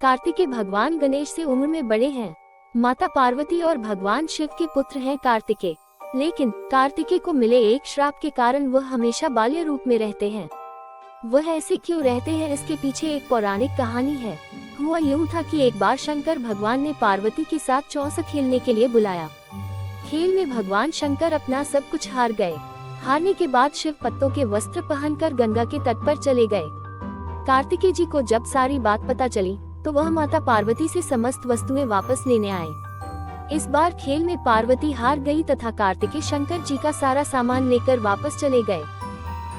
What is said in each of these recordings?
कार्तिकेय भगवान गणेश से उम्र में बड़े हैं। माता पार्वती और भगवान शिव के पुत्र हैं कार्तिकेय। लेकिन कार्तिकेय को मिले एक श्राप के कारण वह हमेशा बाल्य रूप में रहते हैं। वह ऐसे क्यों रहते हैं, इसके पीछे एक पौराणिक कहानी है। हुआ यूं था कि एक बार शंकर भगवान ने पार्वती के साथ चौसा खेलने के लिए बुलाया। खेल में भगवान शंकर अपना सब कुछ हार गए। हारने के बाद शिव पत्तों के वस्त्र पहनकर गंगा के तट पर चले गए। कार्तिकेय जी को जब सारी बात पता चली तो वह माता पार्वती से समस्त वस्तुएं वापस लेने आए। इस बार खेल में पार्वती हार गई तथा कार्तिकेय शंकर जी का सारा सामान लेकर वापस चले गए।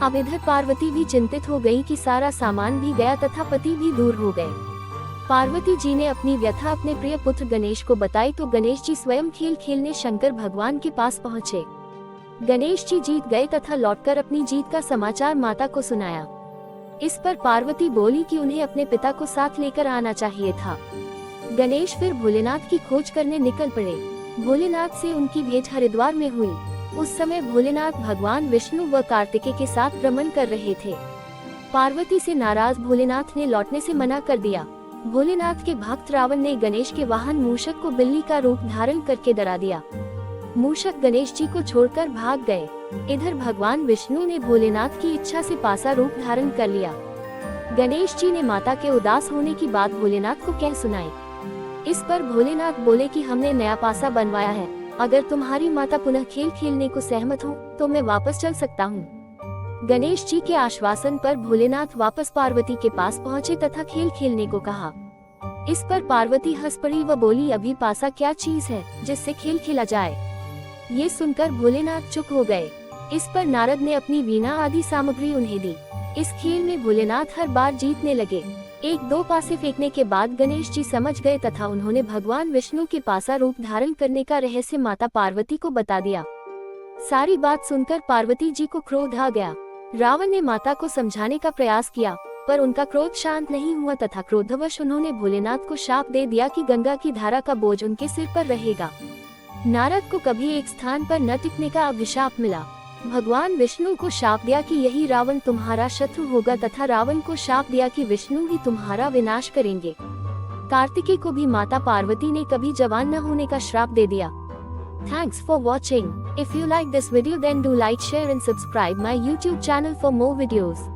अब इधर पार्वती भी चिंतित हो गई कि सारा सामान भी गया तथा पति भी दूर हो गए। पार्वती जी ने अपनी व्यथा अपने प्रिय पुत्र गणेश को बताई तो गणेश जी स्वयं खेल खेलने शंकर भगवान के पास पहुँचे। गणेश जी जीत गए तथा लौटकर अपनी जीत का समाचार माता को सुनाया। इस पर पार्वती बोली कि उन्हें अपने पिता को साथ लेकर आना चाहिए था। गणेश फिर भोलेनाथ की खोज करने निकल पड़े। भोलेनाथ से उनकी भेंट हरिद्वार में हुई। उस समय भोलेनाथ भगवान विष्णु व कार्तिकेय के साथ भ्रमण कर रहे थे। पार्वती से नाराज भोलेनाथ ने लौटने से मना कर दिया। भोलेनाथ के भक्त रावण ने गणेश के वाहन मूषक को बिल्ली का रूप धारण करके डरा दिया। मूषक गणेश जी को छोड़कर भाग गए। इधर भगवान विष्णु ने भोलेनाथ की इच्छा से पासा रूप धारण कर लिया। गणेश जी ने माता के उदास होने की बात भोलेनाथ को कह सुनाई। इस पर भोलेनाथ बोले कि हमने नया पासा बनवाया है, अगर तुम्हारी माता पुनः खेल खेलने को सहमत हो तो मैं वापस चल सकता हूँ। गणेश जी के आश्वासन पर भोलेनाथ वापस पार्वती के पास पहुँचे तथा खेल खेलने को कहा। इस पर पार्वती हंस पड़ी व बोली, अभी पासा क्या चीज है जिससे खेल खेला जाए। ये सुनकर भोलेनाथ चुप हो गए। इस पर नारद ने अपनी वीणा आदि सामग्री उन्हें दी। इस खेल में भोलेनाथ हर बार जीतने लगे। एक दो पासे फेंकने के बाद गणेश जी समझ गए तथा उन्होंने भगवान विष्णु के पासा रूप धारण करने का रहस्य माता पार्वती को बता दिया। सारी बात सुनकर पार्वती जी को क्रोध आ गया। रावण ने माता को समझाने का प्रयास किया पर उनका क्रोध शांत नहीं हुआ तथा क्रोधवश उन्होंने भोलेनाथ को शाप दे दिया कि गंगा की धारा का बोझ उनके सिर पर रहेगा। नारद को कभी एक स्थान पर न टिकने का अभिशाप मिला। भगवान विष्णु को शाप दिया कि यही रावण तुम्हारा शत्रु होगा तथा रावण को शाप दिया कि विष्णु ही तुम्हारा विनाश करेंगे। कार्तिकेय को भी माता पार्वती ने कभी जवान न होने का श्राप दे दिया। Thanks for watching. If you like this video then do like, share and subscribe my YouTube channel for more videos.